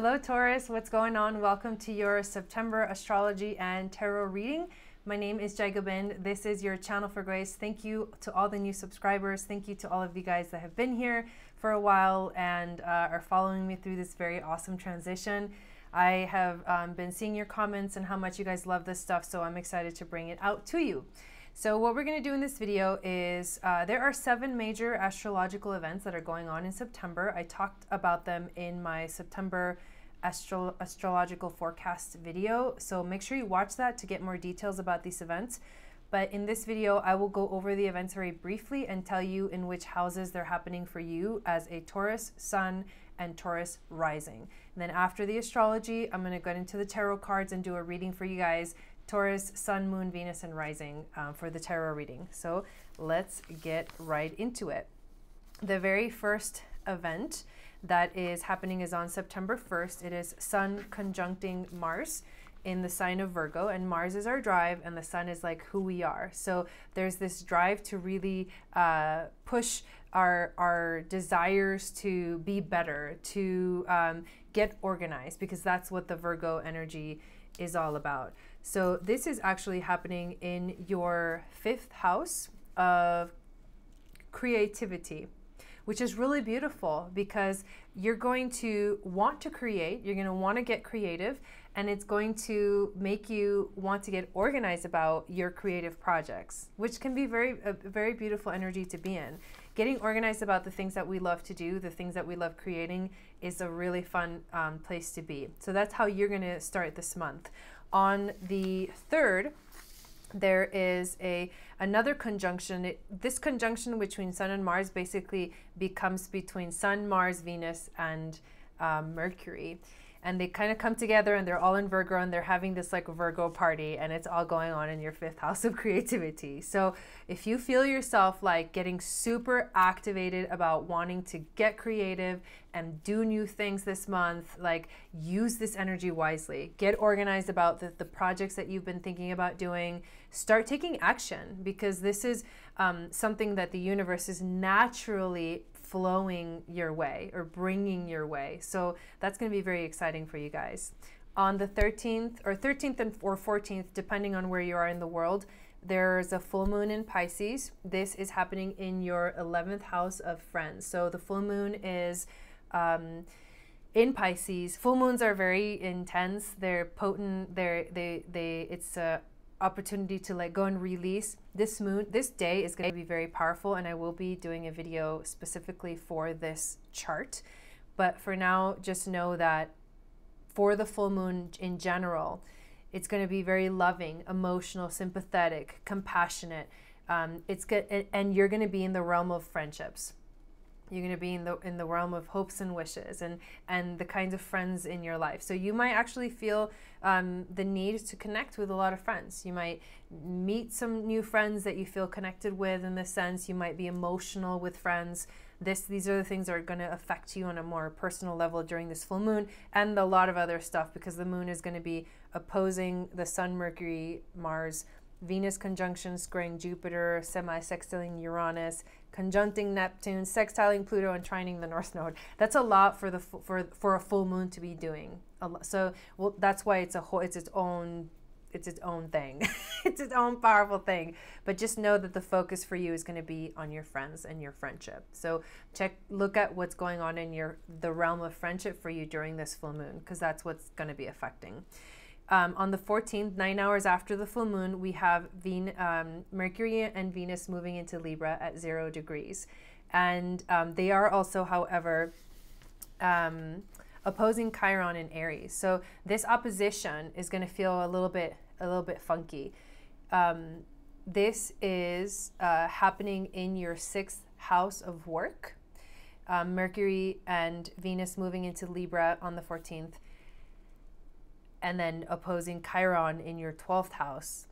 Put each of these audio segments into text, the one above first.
Hello Taurus, what's going on? Welcome to your September astrology and tarot reading. My name is Jai Gobind. This is your channel for grace. Thank you to all the new subscribers. Thank you to all of you guys that have been here for a while and are following me through this very awesome transition. I have been seeing your comments and how much you guys love this stuff, so I'm excited to bring it out to you. So what we're going to do in this video is there are 7 major astrological events that are going on in September. I talked about them in my September astrological forecast video, so make sure you watch that to get more details about these events. But in this video, I will go over the events very briefly and tell you in which houses they're happening for you as a Taurus Sun and Taurus rising. And then after the astrology, I'm going to get into the tarot cards and do a reading for you guys. Taurus, Sun, Moon, Venus, and Rising for the tarot reading. So let's get right into it. The very first event that is happening is on September 1st. It is Sun conjuncting Mars in the sign of Virgo, and Mars is our drive and the Sun is like who we are. So there's this drive to really push our desires to be better, to get organized, because that's what the Virgo energy is all about. So this is actually happening in your 5th house of creativity, which is really beautiful because you're going to want to create, you're going to want to get creative, and it's going to make you want to get organized about your creative projects, which can be a very beautiful energy to be in. Getting organized about the things that we love to do, the things that we love creating, is a really fun place to be. So that's how you're going to start this month. On the 3rd, there is another conjunction. This conjunction between Sun and Mars basically becomes between Sun, Mars, Venus, and Mercury. And they kind of come together and they're all in Virgo and they're having this like Virgo party, and it's all going on in your 5th house of creativity. So if you feel yourself like getting super activated about wanting to get creative and do new things this month, like use this energy wisely. Get organized about the projects that you've been thinking about doing. Start taking action, because this is something that the universe is naturally flowing your way or bringing your way. So that's going to be very exciting for you guys. On the 13th or 14th, depending on where you are in the world, there's a full moon in Pisces. This is happening in your 11th house of friends. So the full moon is in Pisces. Full moons are very intense. They're potent. It's a opportunity to let go and release. This day is going to be very powerful, and I will be doing a video specifically for this chart. But for now, just know that for the full moon in general, it's going to be very loving, emotional, sympathetic, compassionate. It's good, and you're going to be in the realm of friendships. You're going to be in the realm of hopes and wishes and the kinds of friends in your life. So you might actually feel the need to connect with a lot of friends. You might meet some new friends that you feel connected with in this sense. You might be emotional with friends. These are the things that are going to affect you on a more personal level during this full moon, and a lot of other stuff, because the moon is going to be opposing the Sun, Mercury, Mars, Venus conjunction squaring Jupiter, semi-sextiling Uranus, conjuncting Neptune, sextiling Pluto, and trining the North Node. That's a lot for a full moon to be doing. So that's why it's its own thing. It's its own powerful thing. But just know that the focus for you is going to be on your friends and your friendship. So look at what's going on in the realm of friendship for you during this full moon, because that's what's going to be affecting. On the 14th, 9 hours after the full moon, we have Mercury and Venus moving into Libra at 0 degrees. And they are also, however, opposing Chiron in Aries. So this opposition is going to feel a little bit funky. This is happening in your 6th house of work. Mercury and Venus moving into Libra on the 14th. And then opposing Chiron in your 12th house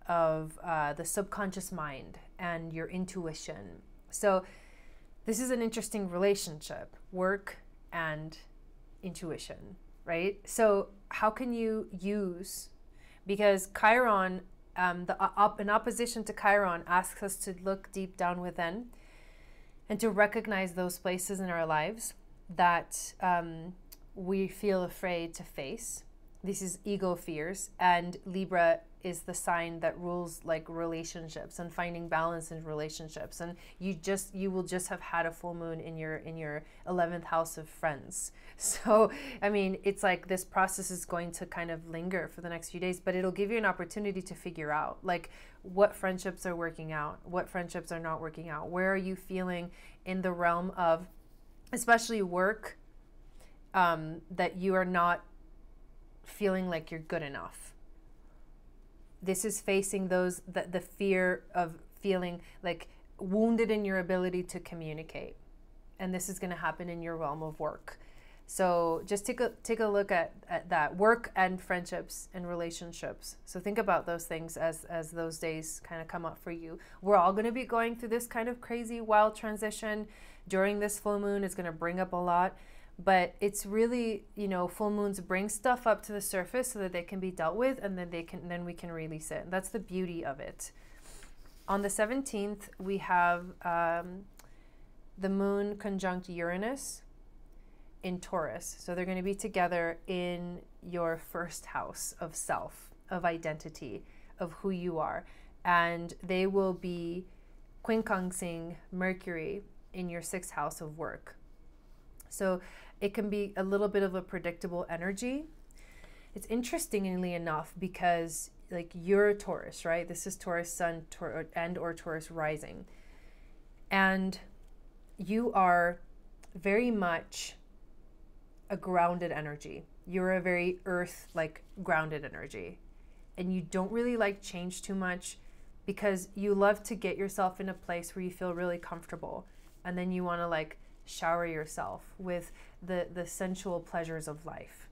of the subconscious mind and your intuition. So this is an interesting relationship, work and intuition, right? So how can you use, because Chiron, in opposition to Chiron, asks us to look deep down within and to recognize those places in our lives that we feel afraid to face. This is ego fears, and Libra is the sign that rules like relationships and finding balance in relationships. And you will just have had a full moon in your 11th house of friends. So I mean, it's like this process is going to kind of linger for the next few days, but it'll give you an opportunity to figure out like what friendships are working out, what friendships are not working out. Where are you feeling in the realm of especially work, that you are not feeling like you're good enough. This is facing the fear of feeling like wounded in your ability to communicate. And this is going to happen in your realm of work. So just take a look at that, work and friendships and relationships. So think about those things as those days kind of come up for you. We're all going to be going through this kind of crazy, wild transition during this full moon. It's going to bring up a lot. But it's really, full moons bring stuff up to the surface so that they can be dealt with, and then we can release it. And that's the beauty of it. On the 17th, we have the moon conjunct Uranus in Taurus. So they're going to be together in your first house of self, of identity, of who you are. And they will be quincunxing Mercury in your 6th house of work. So it can be a little bit of a predictable energy. It's interestingly enough because like you're a Taurus, right? This is Taurus sun and or Taurus rising. And you are very much a grounded energy. You're a very earth like grounded energy. And you don't really like change too much because you love to get yourself in a place where you feel really comfortable. And then you want to like shower yourself with the sensual pleasures of life,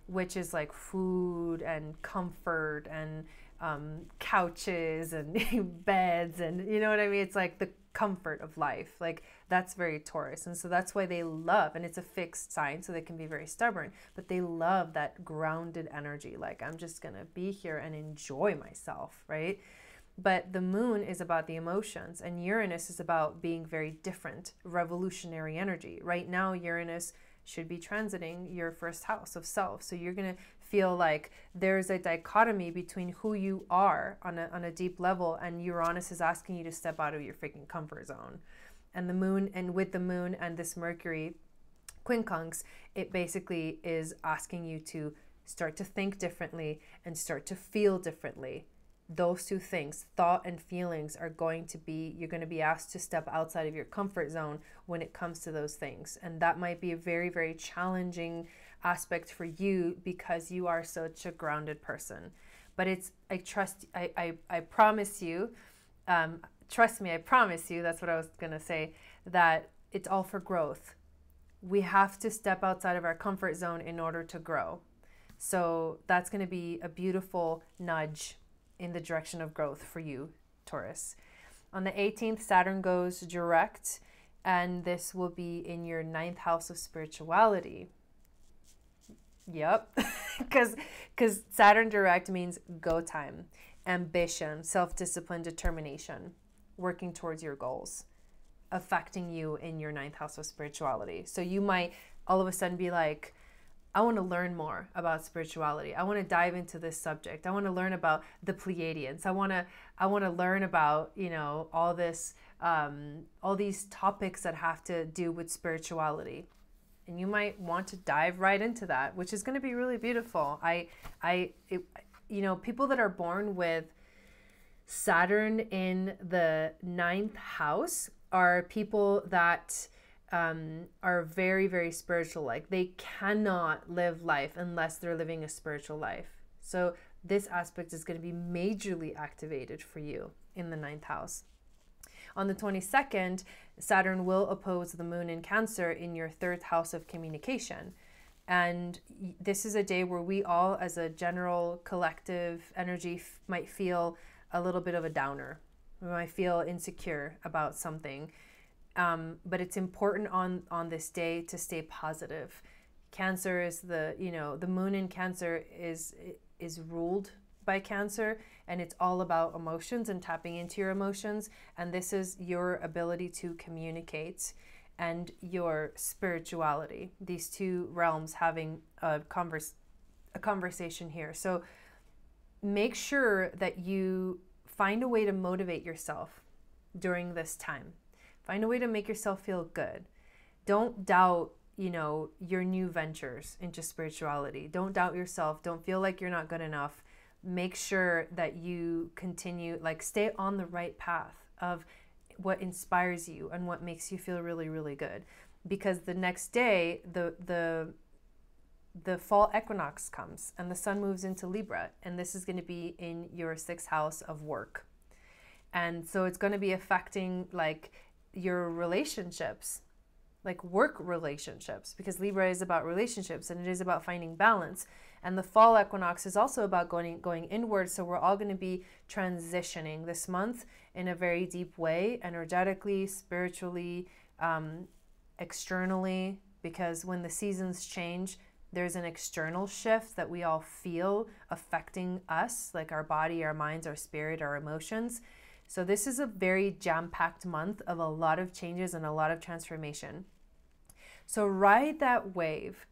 which is like food and comfort and couches and beds and you know what I mean? It's like the comfort of life. Like that's very Taurus. And so that's why they love, and it's a fixed sign, so they can be very stubborn, but they love that grounded energy. Like I'm just going to be here and enjoy myself, right? But the moon is about the emotions, and Uranus is about being very different, revolutionary energy. Right now, Uranus should be transiting your 1st house of self. So you're going to feel like there's a dichotomy between who you are on a deep level, and Uranus is asking you to step out of your freaking comfort zone. And the moon, and with the moon and this Mercury quincunx, it basically is asking you to start to think differently and start to feel differently. Those two things, thought and feelings, you're going to be asked to step outside of your comfort zone when it comes to those things. And that might be a very, very challenging aspect for you because you are such a grounded person. But I promise you, trust me, I promise you, that's what I was going to say, that it's all for growth. We have to step outside of our comfort zone in order to grow. So that's going to be a beautiful nudge in the direction of growth for you, Taurus. On the 18th, Saturn goes direct, and this will be in your 9th house of spirituality. Yep, because Saturn direct means go time, ambition, self-discipline, determination, working towards your goals, affecting you in your 9th house of spirituality. So you might all of a sudden be like, I want to learn more about spirituality. I want to dive into this subject. I want to learn about the Pleiadians. I want to learn about, all this, all these topics that have to do with spirituality. And you might want to dive right into that, which is going to be really beautiful. People that are born with Saturn in the 9th house are people that are very, very spiritual. Like they cannot live life unless they're living a spiritual life. So this aspect is going to be majorly activated for you in the 9th house. On the 22nd, Saturn will oppose the moon in Cancer in your 3rd house of communication. And this is a day where we all, as a general collective energy, might feel a little bit of a downer. We might feel insecure about something. But it's important on this day to stay positive. Cancer is the moon in Cancer is ruled by Cancer, and it's all about emotions and tapping into your emotions. And this is your ability to communicate and your spirituality. These two realms having a conversation here. So make sure that you find a way to motivate yourself during this time. Find a way to make yourself feel good. Don't doubt, your new ventures into spirituality. Don't doubt yourself. Don't feel like you're not good enough. Make sure that you continue, stay on the right path of what inspires you and what makes you feel really, really good. Because the next day, the fall equinox comes and the sun moves into Libra, and this is going to be in your 6th house of work. And so it's going to be affecting your relationships, work relationships, because Libra is about relationships and it is about finding balance. And the fall equinox is also about going inward. So we're all going to be transitioning this month in a very deep way, energetically, spiritually, externally, because when the seasons change, there's an external shift that we all feel affecting us, like our body, our minds, our spirit, our emotions. So this is a very jam-packed month of a lot of changes and a lot of transformation. So ride that wave,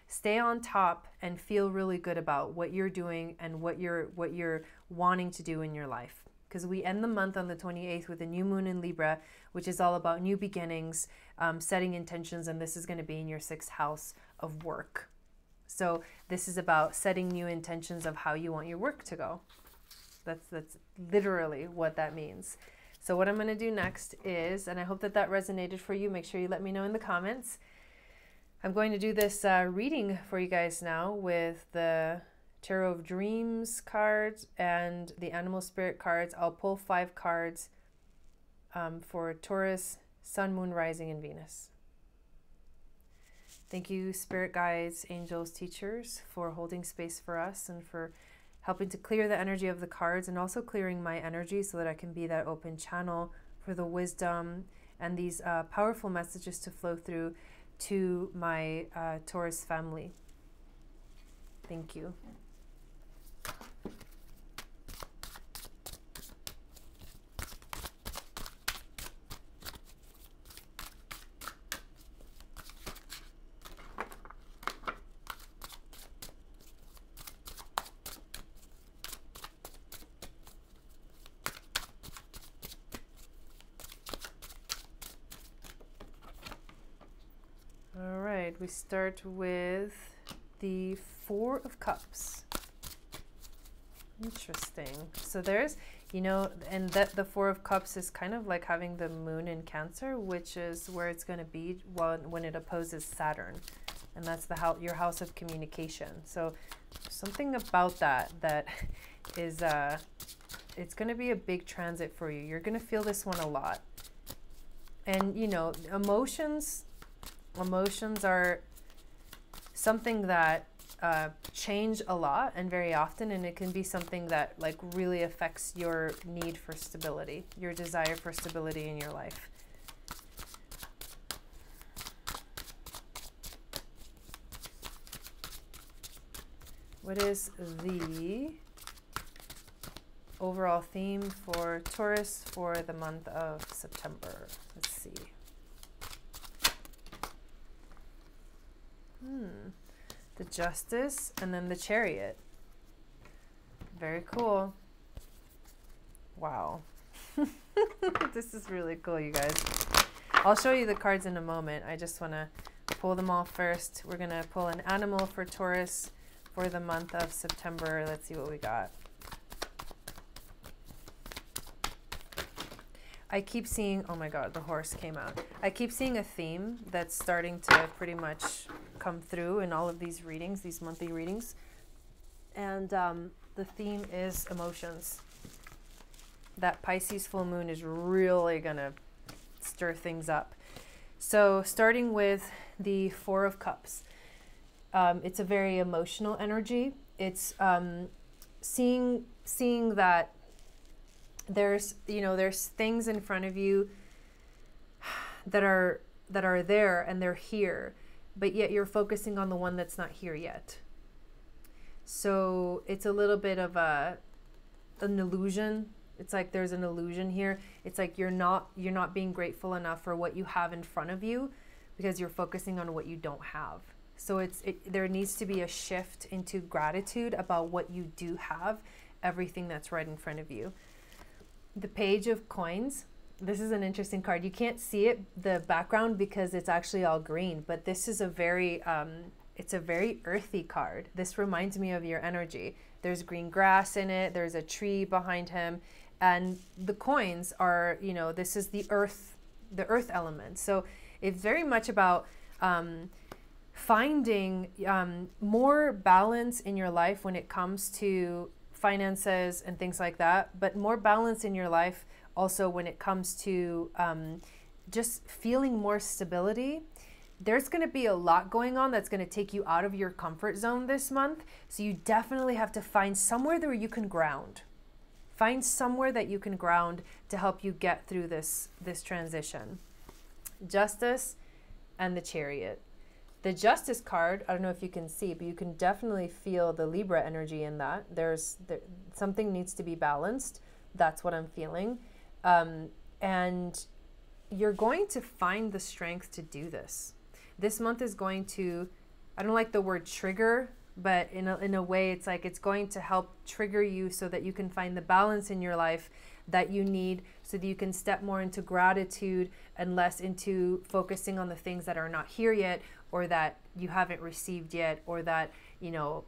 stay on top and feel really good about what you're doing and what you're wanting to do in your life. Because we end the month on the 28th with a new moon in Libra, which is all about new beginnings, setting intentions, and this is going to be in your 6th house of work. So this is about setting new intentions of how you want your work to go. That's literally what that means. So what I'm going to do next is, and I hope that resonated for you, make sure you let me know in the comments. I'm going to do this reading for you guys now with the Tarot of Dreams cards and the Animal Spirit cards. I'll pull 5 cards for Taurus, Sun, Moon, Rising, and Venus. Thank you, spirit guides, angels, teachers, for holding space for us and for helping to clear the energy of the cards, and also clearing my energy so that I can be that open channel for the wisdom and these powerful messages to flow through to my Taurus family. Thank you. All right, we start with the 4 of Cups. Interesting. So there's, and that the 4 of Cups is kind of like having the moon in Cancer, which is where it's going to be when it opposes Saturn. And that's your house of communication. So something about that is, it's going to be a big transit for you. You're going to feel this one a lot. And, emotions are something that change a lot and very often, and it can be something that really affects your need for stability, your desire for stability in your life. What is the overall theme for Taurus for the month of September? Let's see. The Justice and then the Chariot. Very cool. Wow. This is really cool, you guys. I'll show you the cards in a moment. I just want to pull them all first. We're going to pull an animal for Taurus for the month of September. Let's see what we got. I keep seeing, oh my God, the horse came out. I keep seeing a theme that's starting to pretty much come through in all of these readings, these monthly readings. And the theme is emotions. That Pisces full moon is really going to stir things up. So starting with the 4 of Cups. It's a very emotional energy. It's seeing that there's things in front of you that are there and they're here, but yet you're focusing on the one that's not here yet. So it's a little bit of an illusion It's like there's an illusion here. It's like you're not being grateful enough for what you have in front of you because you're focusing on what you don't have. So there needs to be a shift into gratitude about what you do have, everything that's right in front of you. The Page of Coins. This is an interesting card. You can't see it, the background, because it's actually all green, but this is a very, it's a very earthy card. This reminds me of your energy. There's green grass in it. There's a tree behind him. And the coins are, you know, this is the earth element. So it's very much about finding more balance in your life when it comes to finances and things like that, but more balance in your life also when it comes to just feeling more stability. There's going to be a lot going on that's going to take you out of your comfort zone this month. So you definitely have to find somewhere where you can ground. Find somewhere that you can ground to help you get through this transition. Justice and the Chariot. The Justice card, I don't know if you can see, but you can definitely feel the Libra energy in that. Something needs to be balanced. That's what I'm feeling. And you're going to find the strength to do this. This month is going to, I don't like the word trigger, but in a way it's like it's going to help trigger you so that you can find the balance in your life that you need, so that you can step more into gratitude and less into focusing on the things that are not here yet, or that you haven't received yet, or that, you know,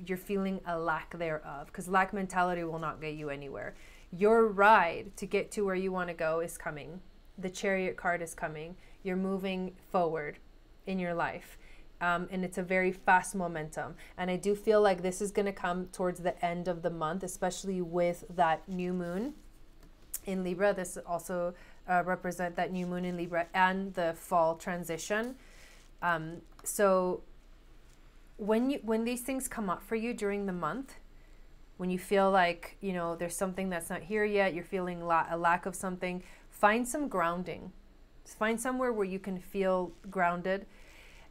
you're feeling a lack thereof, because lack mentality will not get you anywhere. Your ride to get to where you want to go is coming. The Chariot card is coming. You're moving forward in your life. And it's a very fast momentum. And I do feel like this is going to come towards the end of the month, especially with that new moon in Libra. This also represents that new moon in Libra and the fall transition. So when these things come up for you during the month, when you feel like, you know, there's something that's not here yet, you're feeling a lack of something, find some grounding. Find somewhere where you can feel grounded,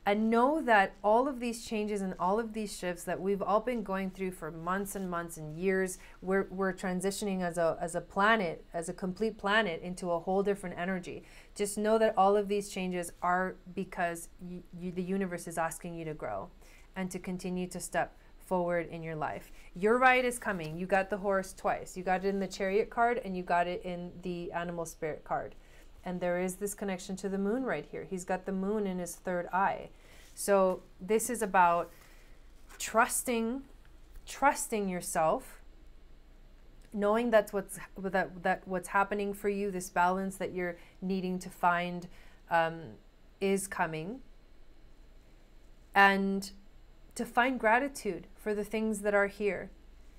and know that all of these changes and all of these shifts that we've all been going through for months and months and years, we're transitioning as a planet, as a complete planet, into a whole different energy. Just know that all of these changes are because the universe is asking you to grow and to continue to step forward in your life. Your ride is coming. You got the horse twice. You got it in the Chariot card and you got it in the Animal Spirit card. And there is this connection to the moon right here. He's got the moon in his third eye. So this is about trusting yourself, knowing that's what's happening for you, this balance that you're needing to find is coming. And to find gratitude for the things that are here.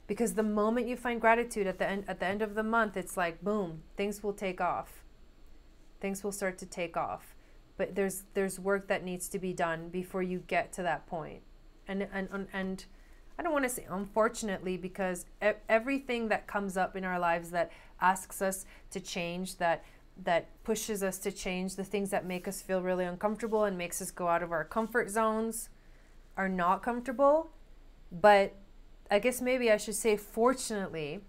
Because the moment you find gratitude at the end of the month, it's like, boom, things will take off. Things will start to take off. But there's work that needs to be done before you get to that point. And I don't want to say unfortunately, because everything that comes up in our lives that asks us to change, that pushes us to change, the things that make us feel really uncomfortable and makes us go out of our comfort zones, are not comfortable. But I guess maybe I should say, fortunately,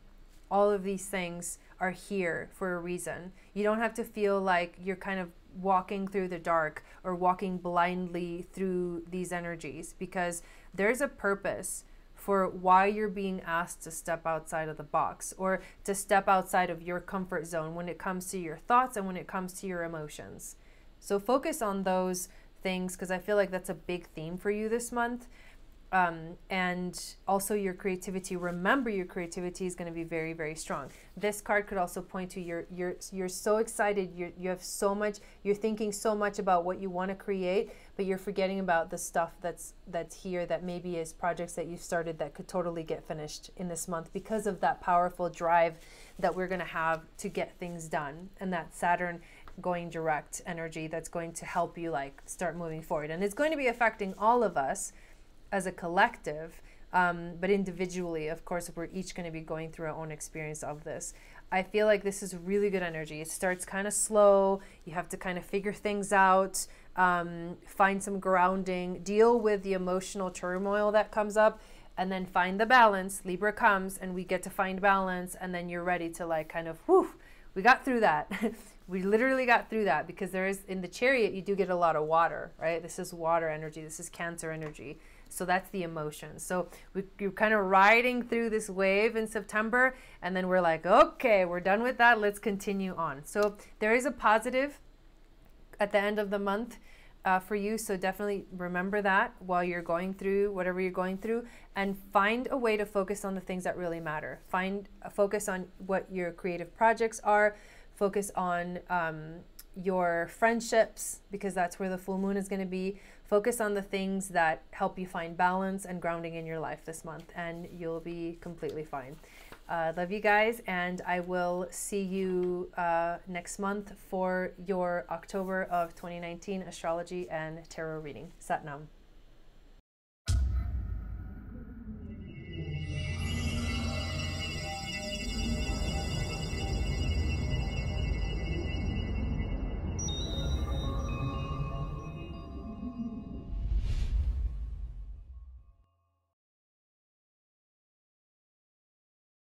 all of these things are here for a reason. You don't have to feel like you're kind of walking through the dark or walking blindly through these energies, because there's a purpose for why you're being asked to step outside of the box, or to step outside of your comfort zone when it comes to your thoughts and when it comes to your emotions. So focus on those things, because I feel like that's a big theme for you this month. And also your creativity. Remember, your creativity is going to be very, very strong. This card could also point to you're so excited. You have so much. You're thinking so much about what you want to create, but you're forgetting about the stuff that's here, that maybe is projects that you've started that could totally get finished in this month because of that powerful drive that we're going to have to get things done, and that Saturn going direct energy that's going to help you like start moving forward. And it's going to be affecting all of us as a collective, but individually, of course, we're each going to be going through our own experience of this. I feel like this is really good energy. It starts kind of slow. You have to kind of figure things out, find some grounding, deal with the emotional turmoil that comes up, and then find the balance. Libra comes and we get to find balance, and then you're ready to like kind of, whew, we got through that. We literally got through that, because there is, in the Chariot, you do get a lot of water, right? This is water energy. This is Cancer energy. So that's the emotions. So you're kind of riding through this wave in September, and then we're like, okay, we're done with that. Let's continue on. So there is a positive at the end of the month for you. So definitely remember that while you're going through whatever you're going through, and find a way to focus on the things that really matter. Find a focus on what your creative projects are. Focus on your friendships, because that's where the full moon is going to be. Focus on the things that help you find balance and grounding in your life this month, and you'll be completely fine. Love you guys, and I will see you next month for your October of 2019 astrology and tarot reading. Sat Nam.